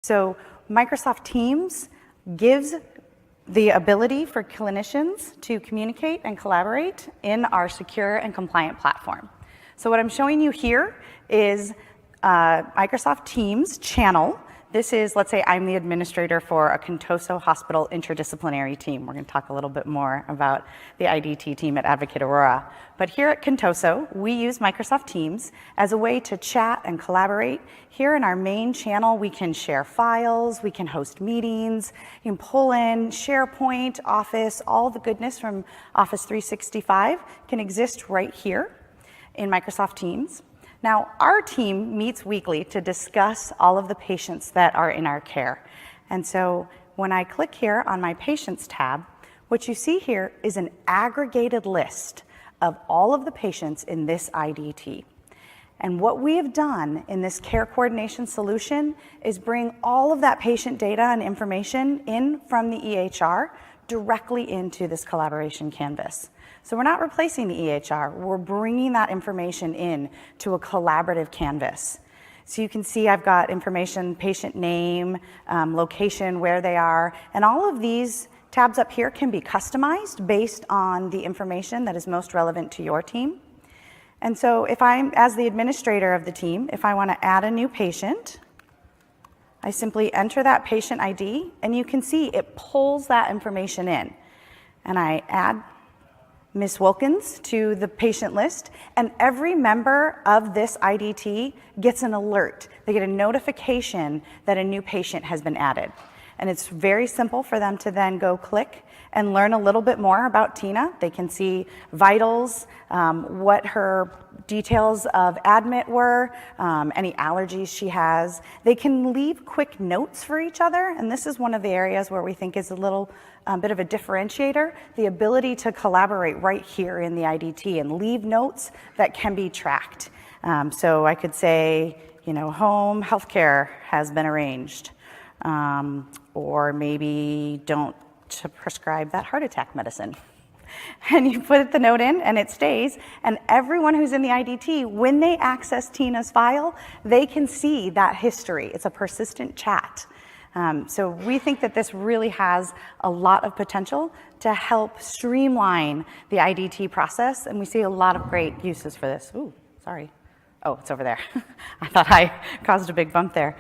So Microsoft Teams gives the ability for clinicians to communicate and collaborate in our secure and compliant platform. So what I'm showing you here is Microsoft Teams channel. This is, let's say I'm the administrator for a Contoso Hospital interdisciplinary team. We're going to talk a little bit more about the IDT team at Advocate Aurora. But here at Contoso, we use Microsoft Teams as a way to chat and collaborate. Here in our main channel, we can share files, we can host meetings, you can pull in SharePoint, Office, all the goodness from Office 365 can exist right here in Microsoft Teams. Now, our team meets weekly to discuss all of the patients that are in our care. And so when I click here on my Patients tab, what you see here is an aggregated list of all of the patients in this IDT. And what we have done in this care coordination solution is bring all of that patient data and information in from the EHR directly into this collaboration canvas. So we're not replacing the EHR, we're bringing that information in to a collaborative canvas. So you can see I've got information, patient name, location, where they are, and all of these tabs up here can be customized based on the information that is most relevant to your team. And so if I'm, as the administrator of the team, if I want to add a new patient, I simply enter that patient ID, and you can see it pulls that information in. And I add Ms. Wilkins to the patient list, and every member of this IDT gets an alert. They get a notification that a new patient has been added. And it's very simple for them to then go click and learn a little bit more about Tina. They can see vitals, what her details of admit were, any allergies she has. They can leave quick notes for each other, and this is one of the areas where we think is a little bit of a differentiator, the ability to collaborate right here in the IDT and leave notes that can be tracked. So I could say, you know, home healthcare has been arranged, or maybe don't to prescribe that heart attack medicine. And you put the note in and it stays, and everyone who's in the IDT, when they access Tina's file, they can see that history. It's a persistent chat. So we think that this really has a lot of potential to help streamline the IDT process, and we see a lot of great uses for this. Ooh, sorry. Oh, it's over there. I thought I caused a big bump there.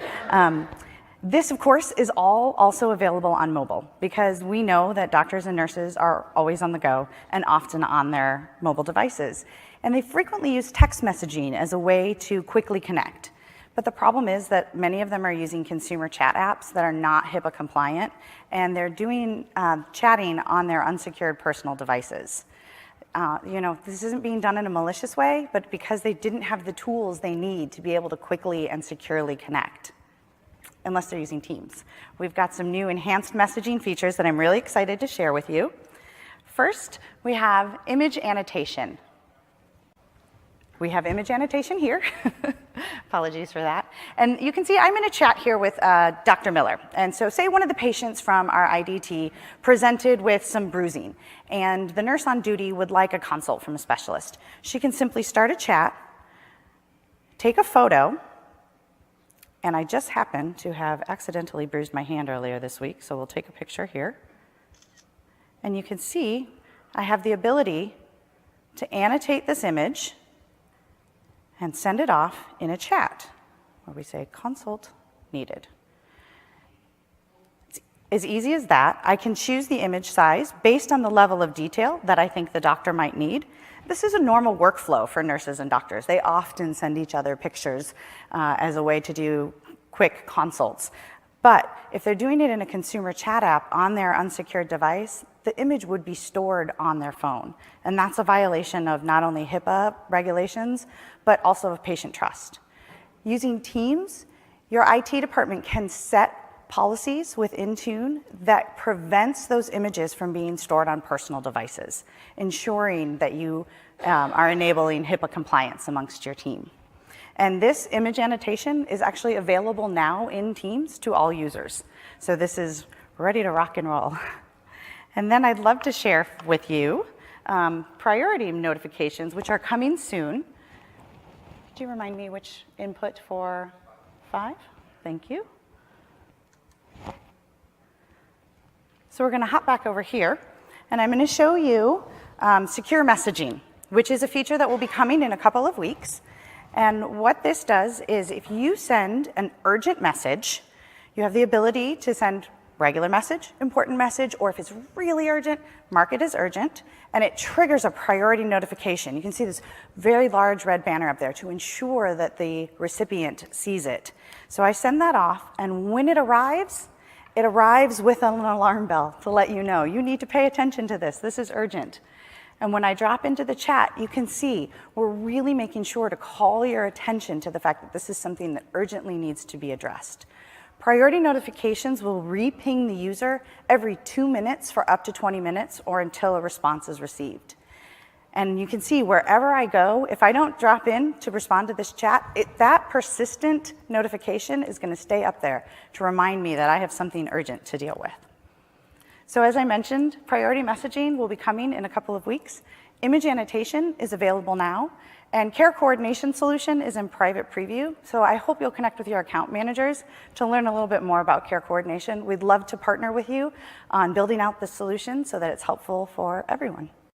This, of course, is all also available on mobile, because we know that doctors and nurses are always on the go and often on their mobile devices. And they frequently use text messaging as a way to quickly connect. But the problem is that many of them are using consumer chat apps that are not HIPAA compliant, and they're doing chatting on their unsecured personal devices. You know, this isn't being done in a malicious way, but because they didn't have the tools they need to be able to quickly and securely connect, unless they're using Teams. We've got some new enhanced messaging features that I'm really excited to share with you. First, we have image annotation. We have image annotation here. Apologies for that. And you can see I'm in a chat here with Dr. Miller. And so say one of the patients from our IDT presented with some bruising, and the nurse on duty would like a consult from a specialist. She can simply start a chat, take a photo, and I just happened to have accidentally bruised my hand earlier this week, so we'll take a picture here. And you can see I have the ability to annotate this image and send it off in a chat where we say consult needed. It's as easy as that. I can choose the image size based on the level of detail that I think the doctor might need. This is a normal workflow for nurses and doctors. They often send each other pictures as a way to do quick consults. But if they're doing it in a consumer chat app on their unsecured device, the image would be stored on their phone. And that's a violation of not only HIPAA regulations, but also of patient trust. Using Teams, your IT department can set policies with Intune that prevents those images from being stored on personal devices, ensuring that you are enabling HIPAA compliance amongst your team. And this image annotation is actually available now in Teams to all users. So this is ready to rock and roll. And then I'd love to share with you priority notifications, which are coming soon. Could you remind me which input for 5? Thank you. So we're going to hop back over here, and I'm going to show you secure messaging, which is a feature that will be coming in a couple of weeks. And what this does is if you send an urgent message, you have the ability to send regular message, important message, or if it's really urgent, mark it as urgent, and it triggers a priority notification. You can see this very large red banner up there to ensure that the recipient sees it. So I send that off, and when it arrives with an alarm bell to let you know, you need to pay attention to this, this is urgent. And when I drop into the chat, you can see we're really making sure to call your attention to the fact that this is something that urgently needs to be addressed. Priority notifications will re-ping the user every 2 minutes for up to 20 minutes or until a response is received. And you can see wherever I go, if I don't drop in to respond to this chat, that persistent notification is going to stay up there to remind me that I have something urgent to deal with. So as I mentioned, priority messaging will be coming in a couple of weeks. Image annotation is available now, and care coordination solution is in private preview. So I hope you'll connect with your account managers to learn a little bit more about care coordination. We'd love to partner with you on building out this solution so that it's helpful for everyone.